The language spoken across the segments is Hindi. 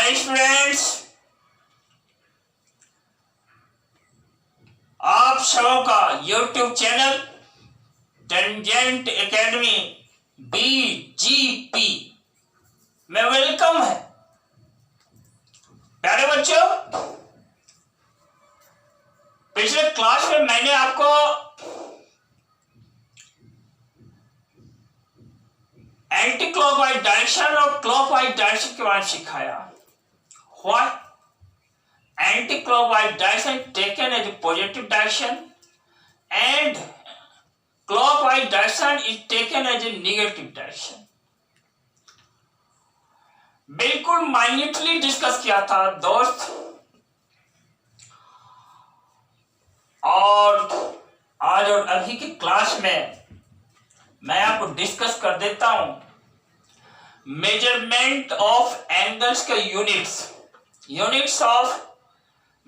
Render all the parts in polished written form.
हाय स्टूडेंट्स, आप सबों का YouTube channel tangent academy BGP में वेलकम है। प्यारे बच्चों, पिछले क्लास में मैंने आपको एंटी क्लॉकवाइज डायरेक्शन और क्लॉकवाइज डायरेक्शन के बारे में सिखाया। Why? Anti-clockwise direction taken as a positive direction and clockwise direction is taken as a negative direction. बिल्कुल माइन्यूटली डिस्कस किया था दोस्त, और आज और अभी की क्लास में मैं आपको डिस्कस कर देता हूं मेजरमेंट ऑफ एंगल्स के units of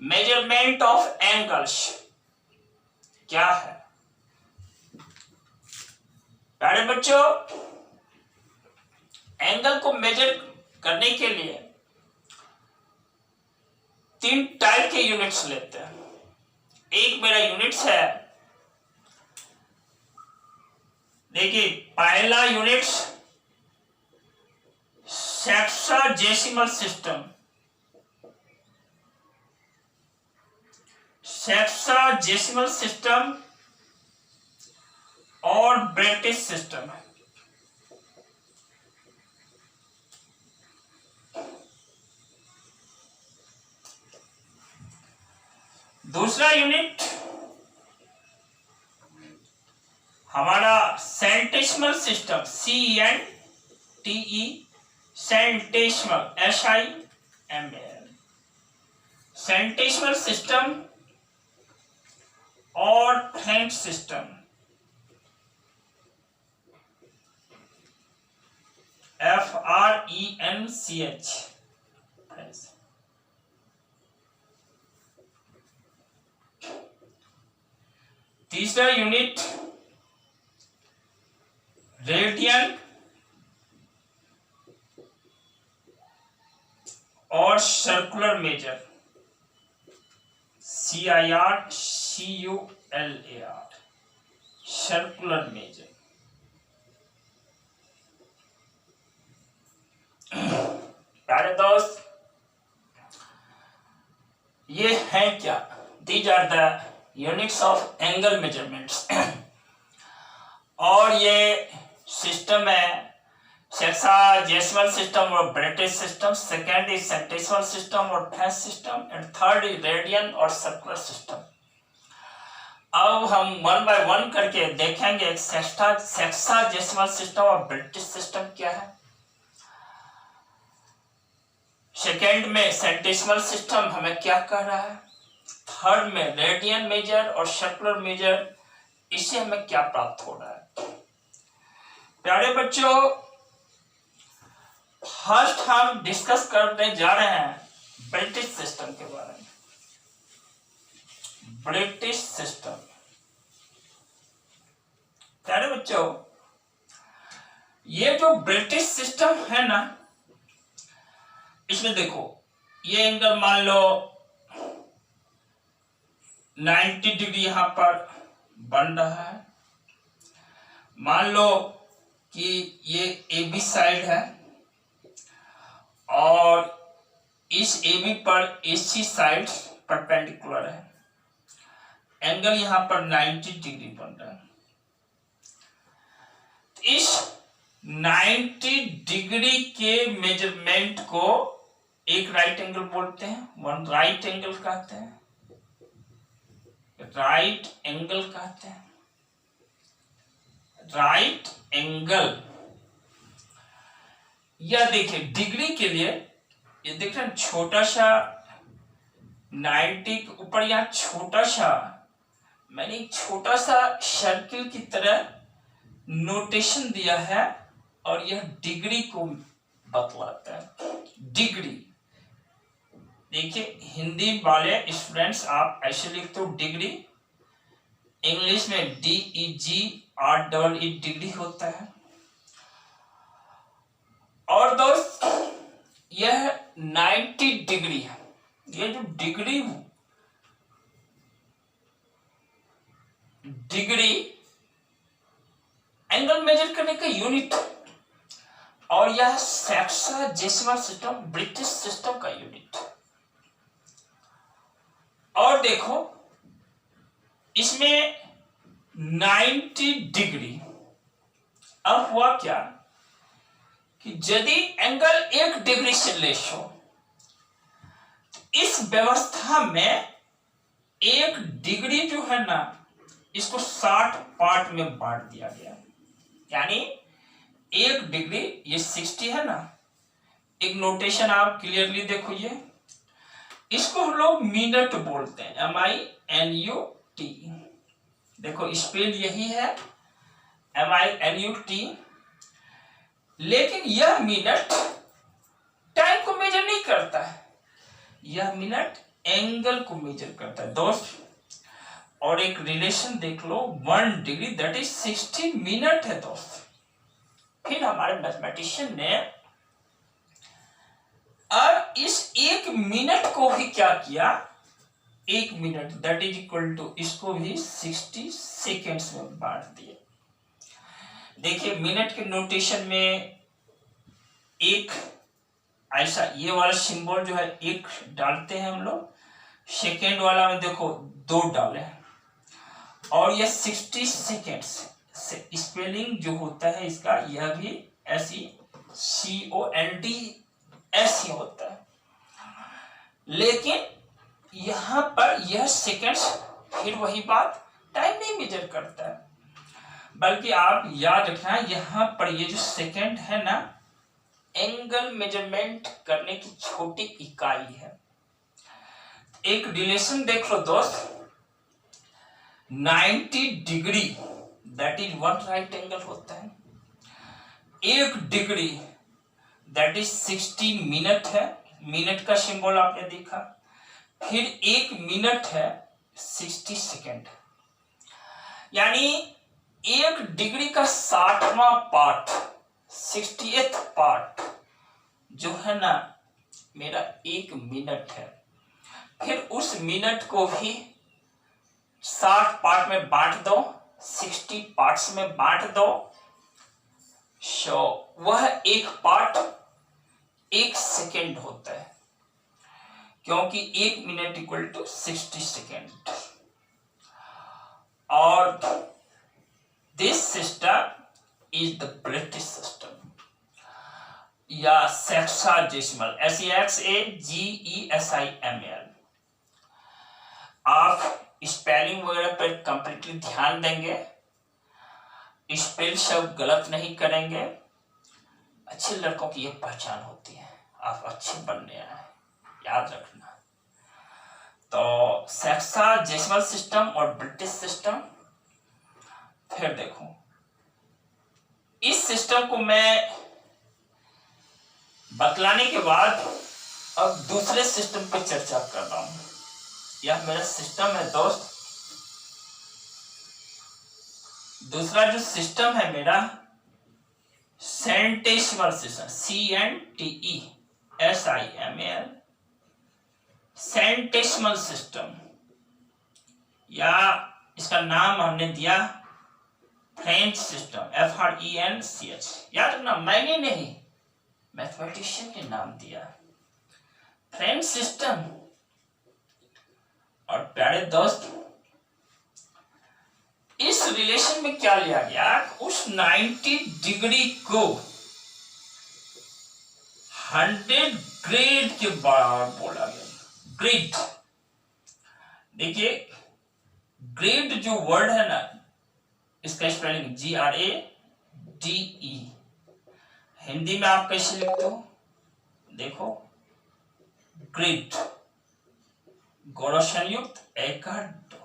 measurement of angles क्या है। प्यारे बच्चों, एंगल को मेजर करने के लिए 3 टाइप के यूनिट्स लेते हैं। एक मेरा यूनिट्स है, देखिए पहला units sexagesimal system, sexagesimal system और ब्रिटिश सिस्टम है। दूसरा यूनिट हमारा centesimal system, CENTE, centesimal, SIMAL, centesimal system और फ्रेंच सिस्टम, FRENCH। तीसरा यूनिट रेडियन और circular measure, CIR CULAR, circular measure. प्यारे दोस्त, ये है क्या? These are the units of angle measurements. और ये सिस्टम है सेक्साजेसिमल सिस्टम और British system, second is centesimal system और French system, and third is radian और सर्कुलर सिस्टम। अब हम 1 बाय 1 करके देखेंगे सेक्साजेसिमल सिस्टम और ब्रिटिश सिस्टम क्या है। सेकेंड में सेंटेसिमल सिस्टम हमें क्या कह रहा है, थर्ड में रेडियन मेजर और सर्कुलर मेजर, इससे हमें क्या प्राप्त हो रहा है। प्यारे बच्चों, फर्स्ट हम डिस्कस करने जा रहे हैं ब्रिटिश सिस्टम के बारे में। ब्रिटिश सिस्टम, प्यारे बच्चों, ये जो ब्रिटिश सिस्टम है ना, इसमें देखो ये एंगल मान लो 90 डिग्री यहां पर बन रहा है। मान लो कि ये AB साइड है और इस AB पर AC साइड परपेंडिकुलर है। एंगल यहां पर 90 डिग्री बन रहा है। इस 90 डिग्री के मेजरमेंट को एक राइट एंगल बोलते हैं, 1 राइट एंगल कहते हैं, राइट एंगल कहते हैं, राइट एंगल। यह देखिए डिग्री के लिए, ये देख रहे हैं छोटा सा 90 के ऊपर यहां छोटा सा मैंने एक छोटा सा सर्किल की तरह नोटेशन दिया है और यह डिग्री को बतलाता है। डिग्री देखिए, हिंदी वाले स्टूडेंट्स आप ऐसे लिखते हो डिग्री, इंग्लिश में DEGREE डिग्री होता है। और दोस्त, यह 90 डिग्री है। ये जो डिग्री एंगल मेजर करने का यूनिट है, और यह सेक्साजेसिमल सिस्टम ब्रिटिश सिस्टम का यूनिट है। और देखो इसमें 90 डिग्री। अब हुआ क्या कि यदि एंगल 1 डिग्री से लेस हो, तो इस व्यवस्था में 1 डिग्री जो है ना, इसको 60 पार्ट में बांट दिया गया। यानी 1 डिग्री, ये 60 है ना, एक नोटेशन आप क्लियरली देखो, ये इसको हम लोग मिनट बोलते हैं, MINUT। देखो स्पेल यही है, MINUT। लेकिन यह मिनट टाइम को मेजर नहीं करता है, यह मिनट एंगल को मेजर करता है दोस्त। और एक रिलेशन देख लो, 1 डिग्री दैट इज 60 मिनट है दोस्त। फिर हमारे मैथमेटिशियन ने अब इस 1 मिनट को भी क्या किया, 1 minute that is equal to, इसको भी 60 सेकेंड्स में बांट दिया। देखिए मिनट के नोटेशन में एक ऐसा ये वाला सिंबल जो है 1 डालते हैं हम लोग, सेकेंड वाला में देखो 2 डाले, और ये 60 सेकेंड्स से स्पेलिंग जो होता है इसका, यह भी SECONDS ही होता है। लेकिन यहां पर यह सेकेंड्स, फिर वही बात, टाइम नहीं मेजर करता है, बल्कि आप याद रखना यहां पर ये जो सेकेंड है ना, एंगल मेजरमेंट करने की छोटी इकाई है। एक रिलेशन देख लो दोस्त, 90 degree that is 1 right angle होता है, 1 डिग्री दैट इज 60 मिनट है, मिनट का सिंबल आपने देखा। फिर 1 मिनट है 60 सेकेंड। यानी 1 डिग्री का 60वां पार्ट, 60th पार्ट जो है ना मेरा 1 मिनट है। फिर उस मिनट को भी 60 पार्ट में बांट दो, 60 पार्ट्स में बांट दो, सो वह एक पार्ट 1 सेकेंड होता है, क्योंकि 1 मिनट इक्वल टू 60 सेकेंड। और this system is the British system या सेक्साजेसिमल, SEXAGESIMAL। आप स्पेलिंग वगैरह पर कंप्लीटली ध्यान देंगे, स्पेल शब्द गलत नहीं करेंगे। अच्छे लड़कों की यह पहचान होती है, आप अच्छे बनने आए, याद रखना। तो सेक्साजेसिमल सिस्टम और ब्रिटिश सिस्टम। फिर देखो इस सिस्टम को मैं बतलाने के बाद अब दूसरे सिस्टम पर चर्चा कर रहा हूं। यह मेरा सिस्टम है दोस्त। दूसरा जो सिस्टम है मेरा centesimal system, CNTESIMAL, centesimal system, या इसका नाम हमने दिया फ्रेंच सिस्टम, FRENCH। याद रखना, मैंने नहीं, मैथमेटिशियन ने नाम दिया फ्रेंच सिस्टम। और प्यारे दोस्त, इस रिलेशन में क्या लिया गया, उस 90 डिग्री को 100 ग्रेड के बराबर बोला गया। ग्रेड, देखिए ग्रेड जो वर्ड है ना, इसका स्पेलिंग GRADE। हिंदी में आप कैसे लिखते हो, देखो ग्रेड, गौरव संयुक्त एकड।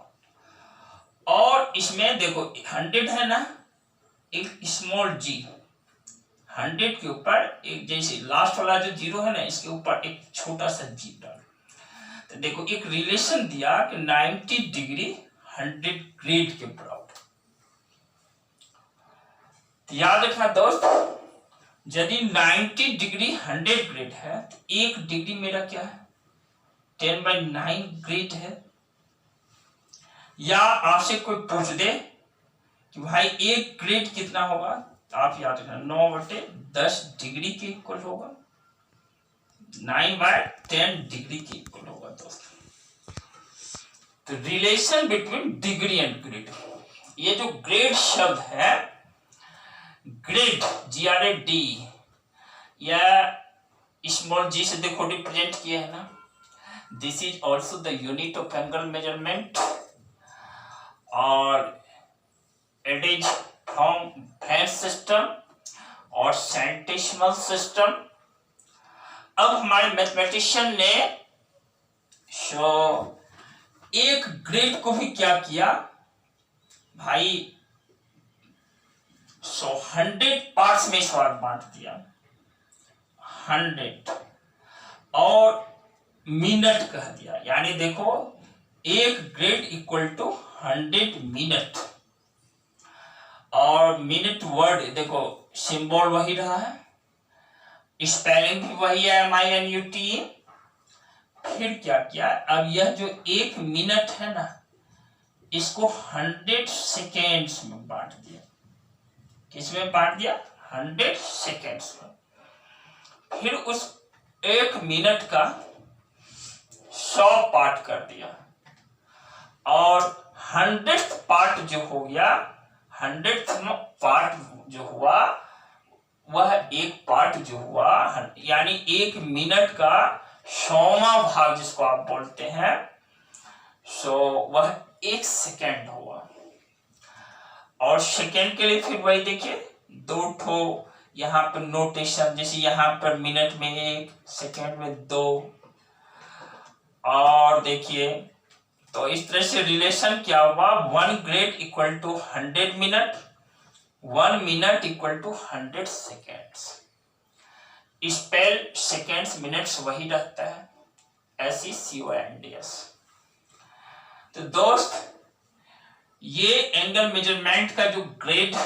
और इसमें देखो 100 है ना, एक स्मॉल g, 100 के ऊपर एक, जैसे लास्ट वाला जो 0 है ना, इसके ऊपर एक छोटा सा g डाल। तो देखो एक रिलेशन दिया कि 90 डिग्री 100 ग्रेड के बराबर। याद रखना दोस्त, यदि 90 डिग्री 100 ग्रेड है तो 1 डिग्री मेरा क्या है 10/9 ग्रेड है। या आपसे कोई पूछ दे कि भाई 1 ग्रेड कितना होगा तो आप याद रखना 9/10 डिग्री के इक्वल होगा, 9/10 डिग्री के इक्वल होगा दोस्तों। तो relation between degree and grade, ये जो ग्रेड शब्द है, ग्रेड GRAD या स्मॉल g से देखो रिप्रेजेंट किया है ना, this is also the unit of angle measurement और it is from French system और सेंटेसिमल सिस्टम। अब हमारे मैथमेटिशियन ने एक ग्रेड को भी क्या किया भाई 100 पार्ट्स में इस बार बांट दिया, 100 और मिनट कह दिया। यानी देखो 1 ग्रेड इक्वल टू 100 मिनट, और मिनट वर्ड देखो सिंबल वही रहा है, स्पेलिंग भी वही है MINUT। फिर क्या किया, अब यह जो 1 मिनट है ना इसको 100 सेकेंड्स में बांट दिया। किसमें बांट दिया 100 सेकेंड्स में। फिर उस 1 मिनट का 100 पार्ट कर दिया, और 100th पार्ट जो हो गया, 100th पार्ट जो हुआ वह 1 पार्ट जो हुआ, यानी 1 मिनट का 100वां भाग जिसको आप बोलते हैं, वह 1 सेकेंड हुआ। और सेकेंड के लिए फिर वही देखिए 2 ठो यहाँ पर नोटेशन, जैसे यहाँ पर मिनट में 1, सेकेंड में 2, और देखिए तो इस तरह से रिलेशन क्या हुआ, 1 grade equal to 100 minute, 1 minute equal to 100 seconds. Spell seconds minutes वही रहता है, SECONDS। तो दोस्त ये एंगल मेजरमेंट का जो ग्रेड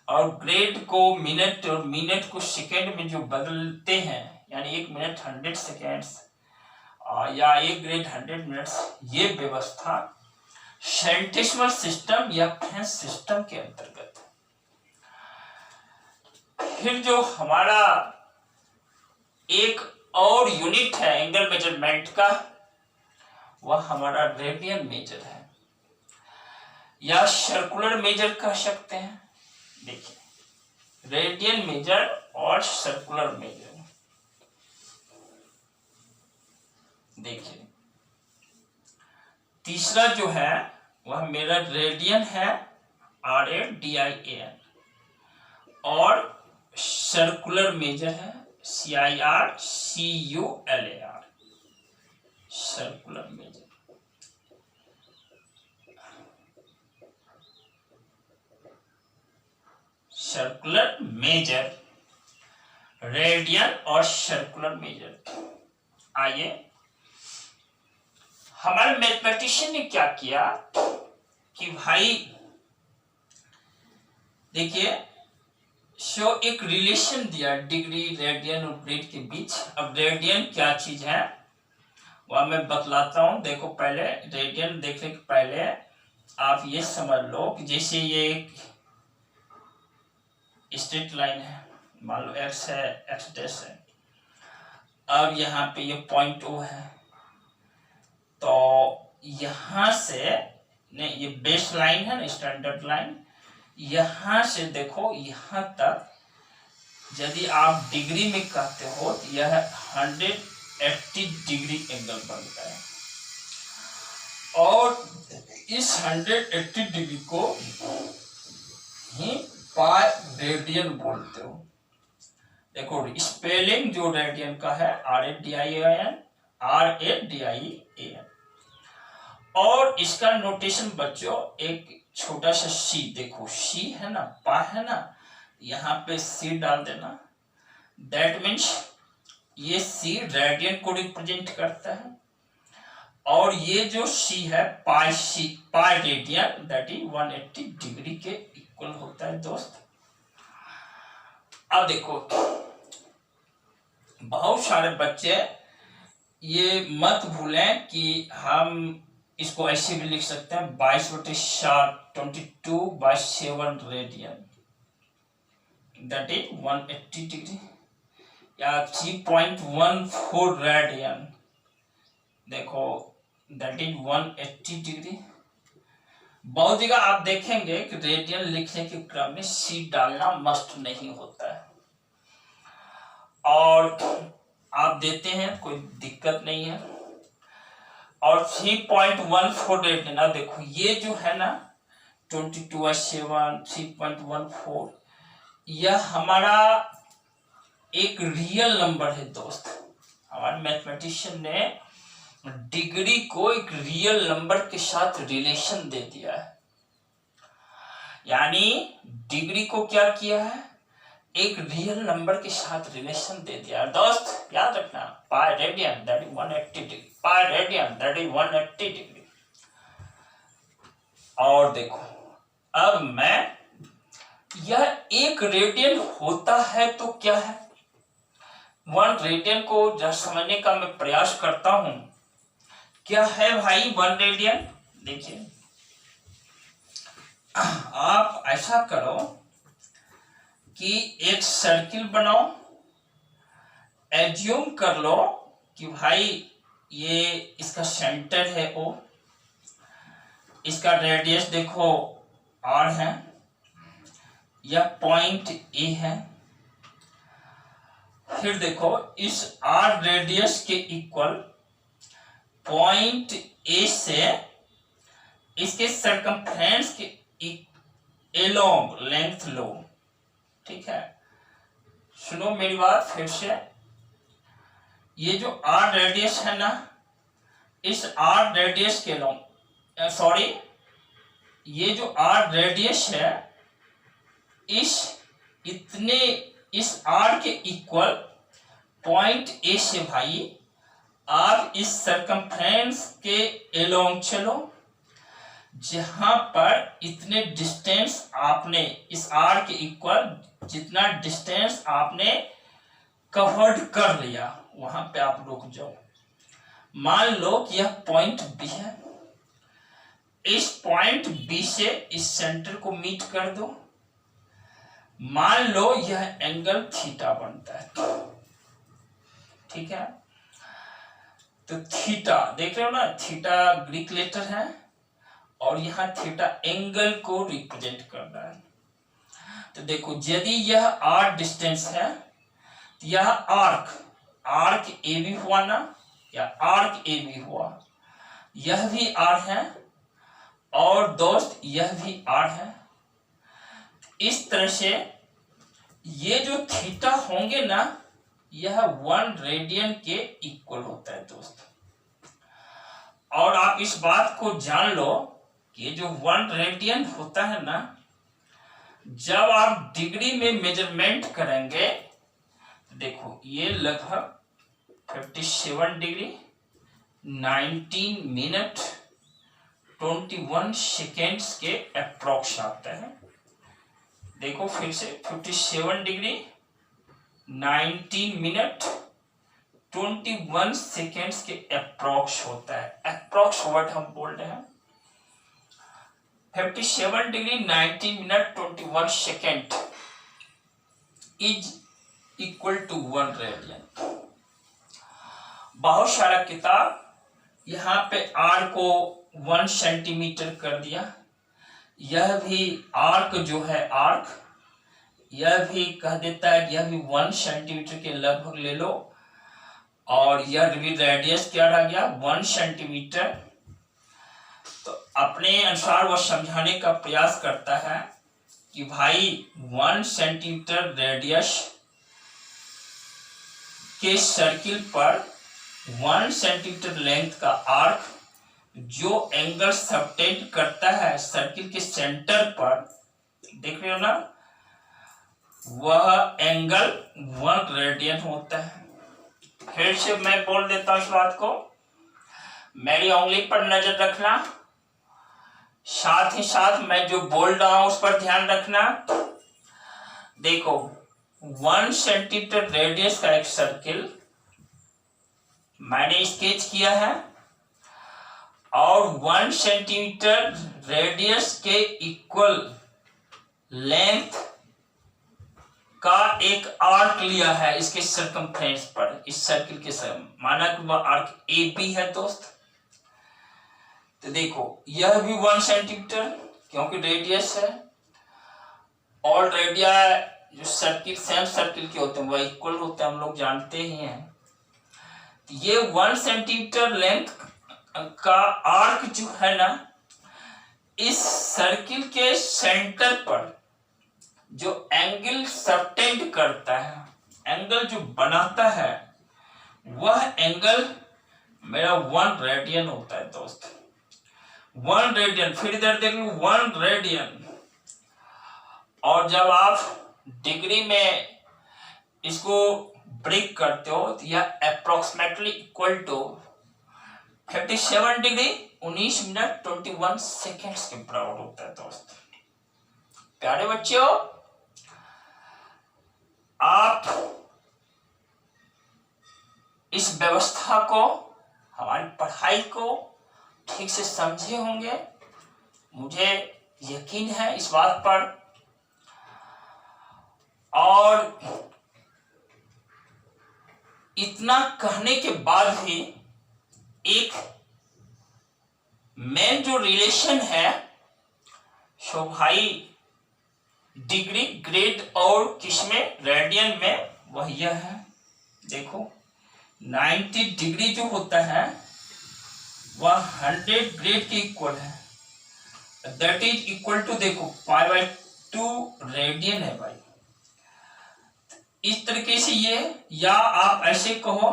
और ग्रेड को मिनट और मिनट को सेकेंड में जो बदलते हैं, यानी 1 मिनट 100 सेकेंड्स या 1 ग्रेड 100 मिनट्स, ये व्यवस्था सेंटेसिमल सिस्टम या फ्रेंच सिस्टम के अंतर्गत। फिर जो हमारा एक और यूनिट है एंगल मेजरमेंट का, वह हमारा रेडियन मेजर है या सर्कुलर मेजर कह सकते हैं। देखिए रेडियन मेजर और सर्कुलर मेजर, देखिए तीसरा जो है वह मेरा रेडियन है RADIAN, और सर्कुलर मेजर है CIRCULAR, circular measure. Circular measure, radian और सर्कुलर मेजर। आइए हमारे मैथमेटिशियन ने क्या किया कि भाई देखिए एक रिलेशन दिया डिग्री, रेडियन और ग्रेड के बीच। अब रेडियन क्या चीज है वह मैं बतलाता हूं। देखो पहले रेडियन देखने के पहले आप ये समझ लो कि जैसे ये एक स्ट्रेट लाइन है, मान लो x है, x डैश है। अब यहाँ पे ये पॉइंट O है, तो यहां से नहीं, ये बेस लाइन है ना, स्टैंडर्ड लाइन, यहां से देखो यहां तक यदि आप डिग्री में कहते हो तो यह 180 डिग्री एंगल बनता है, और इस 180 डिग्री को ही पाई रेडियन बोलते हो। देखो स्पेलिंग जो रेडियन का है RADIAN, और इसका नोटेशन बच्चों एक छोटा सा C, देखो C है ना, पा है ना, यहाँ पे C डाल देना। दैट मीन्स ये C रेडियन को रिप्रेजेंट करता है, और ये जो C है pi radian, that is 180 degree के इक्वल होता है दोस्त। अब देखो, बहुत सारे बच्चे ये मत भूलें कि हम इसको ऐसे भी लिख सकते हैं 22/7 22/7 रेडियन, दैट इज 180 डिग्री, या 3.14 रेडियन, देखो दैट इज 180 डिग्री। बहुत जगह आप देखेंगे कि रेडियन लिखने के क्रम में सी डालना मस्ट नहीं होता है, और आप देते हैं, कोई दिक्कत नहीं है। और 3.14 रेडियन, अब देखो ये जो है ना 22/7 3.14, यह हमारा एक रियल नंबर है दोस्त। हमारे मैथमेटिशियन ने डिग्री को एक रियल नंबर के साथ रिलेशन दे दिया है, यानी डिग्री को क्या किया है, एक रियल नंबर के साथ रिलेशन दे दिया है दोस्त। याद रखना, pi radian that is 180 degree, pi radian that is 180 degree. और देखो, अब मैं यह एक रेडियन होता है तो क्या है, 1 रेडियन को जब समझने का मैं प्रयास करता हूं, क्या है भाई 1 रेडियन। देखिए, आप ऐसा करो कि एक सर्किल बनाओ, एज्यूम कर लो कि भाई ये इसका सेंटर है O, इसका रेडियस देखो R है, यह पॉइंट A है। फिर देखो, इस R रेडियस के इक्वल पॉइंट A से इसके सरकमफ्रेंस के एलोंग लेंथ लो, ठीक है। सुनो मेरी बात फिर से, ये जो R रेडियस है ना, इस R रेडियस के एलोंग, सॉरी, ये जो R रेडियस है, इस R के इक्वल पॉइंट A से भाई आप इस सरकमफ्रेंस के एलोंग चलो, जहां पर इतने डिस्टेंस आपने इस R के इक्वल जितना डिस्टेंस आपने कवर्ड कर लिया, वहां पे आप रुक जाओ। मान लो कि यह पॉइंट B है, इस पॉइंट B से इस सेंटर को मीट कर दो, मान लो यह एंगल थीटा बनता है, ठीक है। तो थीटा देख रहे हो ना, थीटा ग्रीक लेटर है, और यहां थीटा एंगल को रिप्रेजेंट कर रहा है। तो देखो, यदि यह R डिस्टेंस है, तो यह आर्क ए भी हुआ ना, या आर्क ए भी हुआ, यह भी R है, और दोस्त यह भी R है। इस तरह से ये जो थीटा होंगे ना, यह 1 रेडियन के इक्वल होता है दोस्त। और आप इस बात को जान लो कि जो 1 रेडियन होता है ना, जब आप डिग्री में मेजरमेंट करेंगे, देखो ये लगभग 57 डिग्री 19 मिनट 21 सेकेंड्स के अप्रोक्स आता है। देखो फिर से, 57 डिग्री 19 मिनट 21 सेकेंड्स के अप्रोक्स होता है। अप्रोक्स वर्ड हम बोल रहे हैं। 57 degree 19 minute 21 second is equal to 1 radian. बहुत सारा किताब यहाँ पे R को 1 सेंटीमीटर कर दिया, यह भी आर्क जो है आर्क, यह भी कह देता है कि यह भी 1 सेंटीमीटर के लगभग ले लो, और यह भी रेडियस क्या रह गया 1 सेंटीमीटर। तो अपने अनुसार वह समझाने का प्रयास करता है कि भाई 1 सेंटीमीटर रेडियस के सर्किल पर 1 सेंटीमीटर लेंथ का आर्क जो एंगल सबटेंड करता है सर्किल के सेंटर पर, देख रहे हो ना, वह एंगल 1 रेडियन होता है। फिर से मैं बोल देता हूं इस बात को, मेरी उंगली पर नजर रखना, साथ ही साथ मैं जो बोल रहा हूं उस पर ध्यान रखना। देखो 1 सेंटीमीटर रेडियस का एक सर्किल मैंने स्केच किया है और 1 सेंटीमीटर रेडियस के इक्वल लेंथ का एक आर्क लिया है इसके सरकमफ्रेंस पर, इस सर्किल के माना कि वह आर्क ए बी है दोस्त। तो देखो यह भी 1 सेंटीमीटर क्योंकि रेडियस है और रेडिया जो सर्किल सेम सर्किल के होते हैं वह इक्वल होते हैं, हम लोग जानते ही हैं। ये 1 सेंटीमीटर लेंथ का आर्क जो है ना, इस सर्किल के सेंटर पर जो एंगल सबटेंड करता है, एंगल जो बनाता है, वह एंगल मेरा 1 रेडियन होता है दोस्त। 1 रेडियन, फिर इधर देख लो 1 रेडियन। और जब आप डिग्री में इसको ब्रेक करते हो तो यह approximately equal to 57 degree 19 minute 21 seconds के बराबर होता है दोस्त। प्यारे बच्चों, आप इस व्यवस्था को, हमारी पढ़ाई को ठीक से समझे होंगे, मुझे यकीन है इस बात पर। और इतना कहने के बाद भी एक मेन जो रिलेशन है सो भाई डिग्री, ग्रेड और किसमें, रेडियन में, वह यह है। देखो 90 डिग्री जो होता है वह 100 ग्रेड के इक्वल है, दैट इज इक्वल टू देखो π/2 रेडियन है भाई। इस तरीके से ये, या आप ऐसे कहो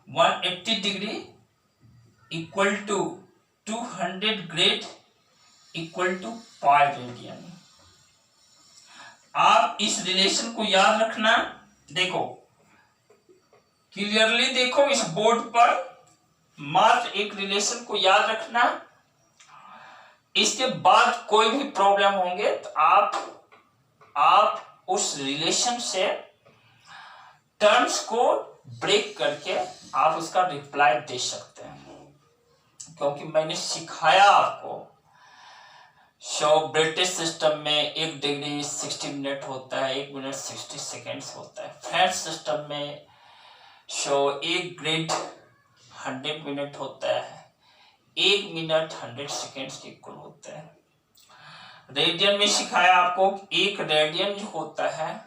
180 degree equal to 200 grade equal to π radian. आप इस रिलेशन को याद रखना। देखो क्लियरली देखो इस बोर्ड पर, मात्र एक रिलेशन को याद रखना। इसके बाद कोई भी प्रॉब्लम होंगे तो आप उस रिलेशन से टर्म्स को ब्रेक करके आप उसका रिप्लाई दे सकते हैं, क्योंकि मैंने सिखाया आपको। ब्रिटिश सिस्टम में 1 डिग्री 60 मिनट होता है, 1 मिनट 60 सेकेंड्स होता है। फ्रेंच सिस्टम में 1 ग्रेड 100 मिनट होता है, 1 मिनट 100 सेकेंड्स के इक्वल होता है। रेडियन में सिखाया आपको 1 रेडियन जो होता है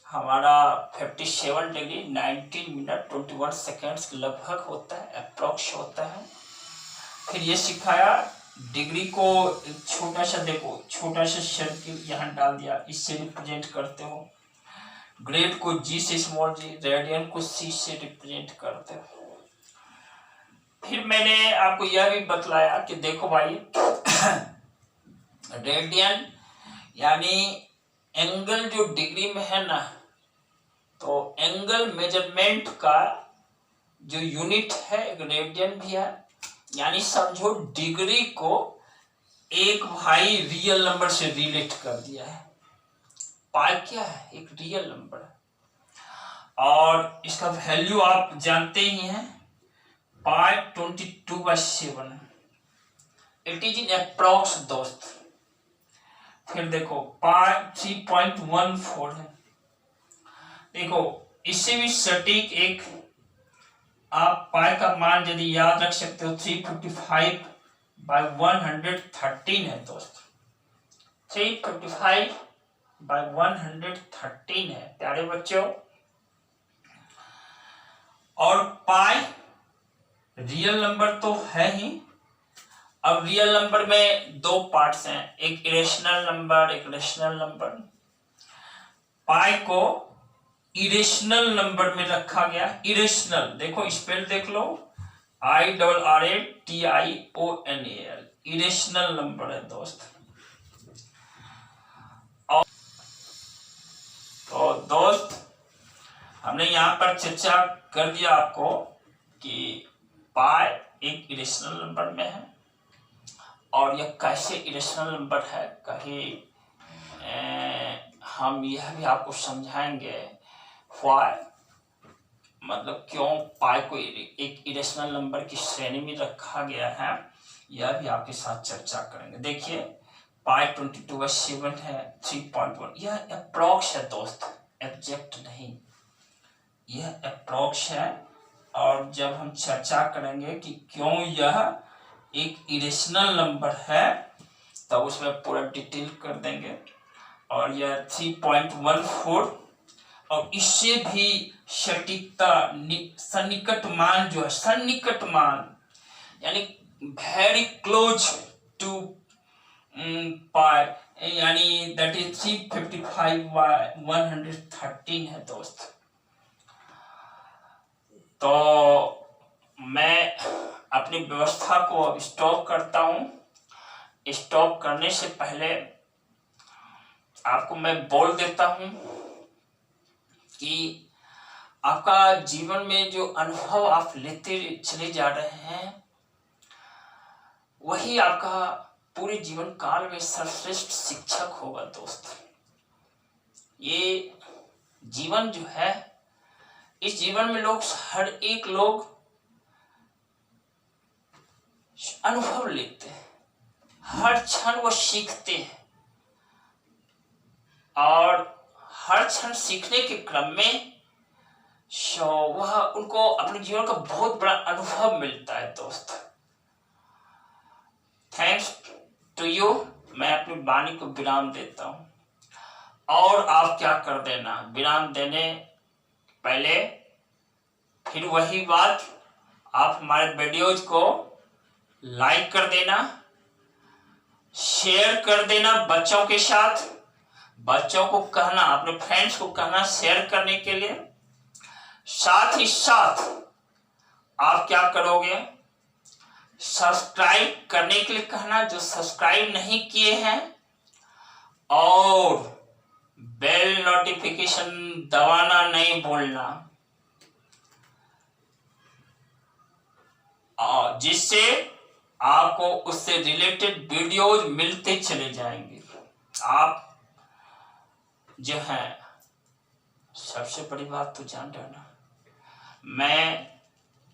हमारा 57 डिग्री 19 मिनट 21 सेकेंड्स लगभग होता है, अप्रोक्स होता है। फिर ये सिखाया डिग्री को एक छोटा सा, देखो छोटा सा सर्किल यहाँ डाल दिया, इससे रिप्रेजेंट करते हो। ग्रेड को G से स्मॉल g, रेडियन को C से रिप्रेजेंट करते हो। फिर मैंने आपको यह भी बतलाया कि देखो भाई रेडियन यानी एंगल जो डिग्री में है ना, तो एंगल मेजरमेंट का जो यूनिट है एक रेडियन भी है। यानी समझो डिग्री को एक भाई रियल नंबर से रिलेट कर दिया है। पाई क्या है, एक रियल नंबर है और इसका वैल्यू आप जानते ही हैं, पाई 22/7। इट इज इन अप्रॉक्स दोस्त। फिर देखो पाई 3.14 है। देखो इससे भी सटीक एक आप पाई का मान यदि याद रख सकते हो 355/113 है दोस्त। 355/113 है प्यारे बच्चों। और पाई रियल नंबर तो है ही। अब रियल नंबर में 2 पार्ट्स हैं, एक इरेशनल नंबर, एक रेशनल नंबर। पाई को इरेशनल नंबर में रखा गया। इरेशनल देखो स्पेल देख लो, IRRATIONAL, इरेशनल नंबर है दोस्त। और तो दोस्त हमने यहाँ पर चर्चा कर दिया आपको कि पाई एक इरेशनल नंबर में है और यह कैसे इरेशनल नंबर है, कहीं हम यह भी आपको समझाएंगे व्हाई, मतलब क्यों पाई को एक इरेशनल नंबर की श्रेणी में रखा गया है, यह भी आपके साथ चर्चा करेंगे। देखिए पाई 22/7 है 3.1, यह अप्रोक्स है दोस्त, एग्जैक्ट नहीं, यह अप्रोक्स है। और जब हम चर्चा करेंगे कि क्यों यह एक इरेशनल नंबर है तब उसमें पूरा डिटेल कर देंगे। और यह 3.14 और इससे भी सटीकता, सन्निकट मान जो है, सन्निकट मान यानी वेरी क्लोज टू पाई, यानी दैट इज 355/113 है दोस्त। तो मैं अपनी व्यवस्था को अब स्टॉप करता हूं। स्टॉप करने से पहले आपको मैं बोल देता हूं कि आपका जीवन में जो अनुभव आप लेते चले जा रहे हैं वही आपका पूरे जीवन काल में सर्वश्रेष्ठ शिक्षक होगा दोस्त। ये जीवन जो है, इस जीवन में लोग, हर एक लोग अनुभव लेते हैं, हर क्षण वो सीखते हैं और हर क्षण सीखने के क्रम में वह उनको अपने जीवन का बहुत बड़ा अनुभव मिलता है दोस्त। Thanks to you. मैं अपनी वाणी को विराम देता हूं और आप क्या कर देना, विराम देने पहले फिर वही बात, आप हमारे वीडियोज को लाइक कर देना, शेयर कर देना बच्चों के साथ, बच्चों को कहना, अपने फ्रेंड्स को कहना शेयर करने के लिए। साथ ही साथ आप क्या करोगे, सब्सक्राइब करने के लिए कहना जो सब्सक्राइब नहीं किए हैं, और बेल नोटिफिकेशन दबाना नहीं भूलना, और जिससे आपको उससे रिलेटेड वीडियोज मिलते चले जाएंगे। आप जो है, सबसे बड़ी बात तो जान लेना, मैं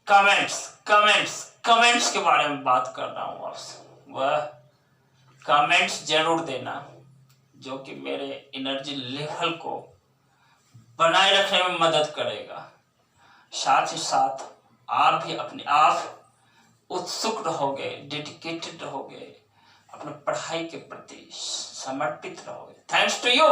कमेंट्स के बारे में बात कर रहा हूं आपसे। वह कमेंट्स जरूर देना जो कि मेरे एनर्जी लेवल को बनाए रखने में मदद करेगा। साथ ही साथ आप भी अपने आप उत्सुक रहोगे, डेडिकेटेड रहोगे, अपने पढ़ाई के प्रति समर्पित रहोगे। Thanks to you.